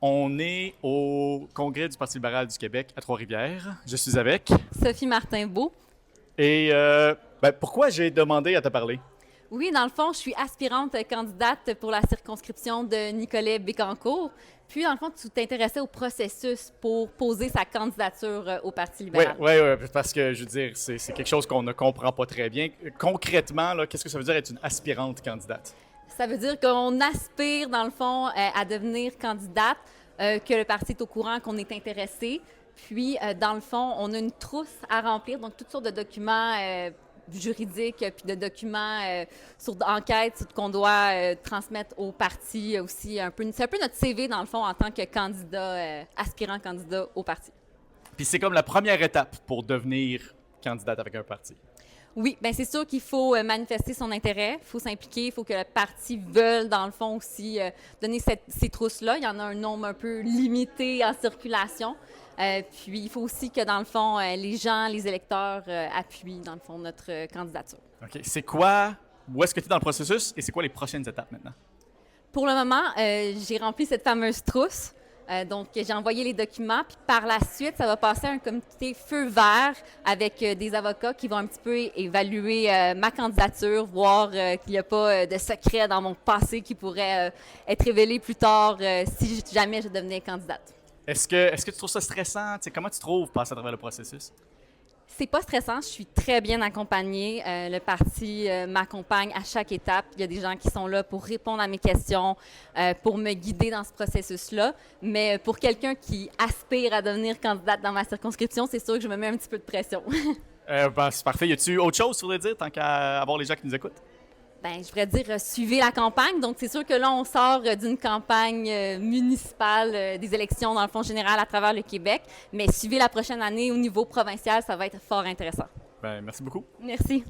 On est au Congrès du Parti libéral du Québec à Trois-Rivières. Je suis avec. Sophie Martin-Beau. Et pourquoi j'ai demandé à te parler? Oui, dans le fond, je suis aspirante candidate pour la circonscription de Nicolet-Bécancour. Puis, dans le fond, tu t'intéressais au processus pour poser sa candidature au Parti libéral. Oui, parce que je veux dire, c'est quelque chose qu'on ne comprend pas très bien. Concrètement, là, qu'est-ce que ça veut dire être une aspirante candidate? Ça veut dire qu'on aspire, dans le fond, à devenir candidate, que le parti est au courant qu'on est intéressé. Puis, dans le fond, on a une trousse à remplir, donc toutes sortes de documents juridiques, puis de documents sur enquête qu'on doit transmettre au parti aussi. C'est un peu notre CV, dans le fond, en tant que candidat, aspirant candidat au parti. Puis c'est comme la première étape pour devenir candidate avec un parti. Oui, bien c'est sûr qu'il faut manifester son intérêt, il faut s'impliquer, il faut que le parti veuille, dans le fond, aussi donner ces trousses-là. Il y en a un nombre un peu limité en circulation. Puis il faut aussi que, dans le fond, les gens, les électeurs appuient, dans le fond, notre candidature. OK. C'est quoi, où est-ce que tu es dans le processus et c'est quoi les prochaines étapes maintenant? Pour le moment, j'ai rempli cette fameuse trousse. Donc, j'ai envoyé les documents, puis par la suite, ça va passer à un comité feu vert avec des avocats qui vont un petit peu évaluer ma candidature, voir qu'il n'y a pas de secret dans mon passé qui pourrait être révélé plus tard si jamais je devenais candidate. Est-ce que tu trouves ça stressant? Comment tu trouves passer à travers le processus? C'est pas stressant, je suis très bien accompagnée. Le parti m'accompagne à chaque étape. Il y a des gens qui sont là pour répondre à mes questions, pour me guider dans ce processus-là. Mais pour quelqu'un qui aspire à devenir candidate dans ma circonscription, c'est sûr que je me mets un petit peu de pression. C'est parfait. Y a-tu autre chose sur le dire tant qu'à avoir les gens qui nous écoutent? Bien, je voudrais dire, suivez la campagne. Donc, c'est sûr que là, on sort d'une campagne municipale, des élections, dans le fond général, à travers le Québec. Mais suivez la prochaine année au niveau provincial, ça va être fort intéressant. Merci beaucoup. Merci.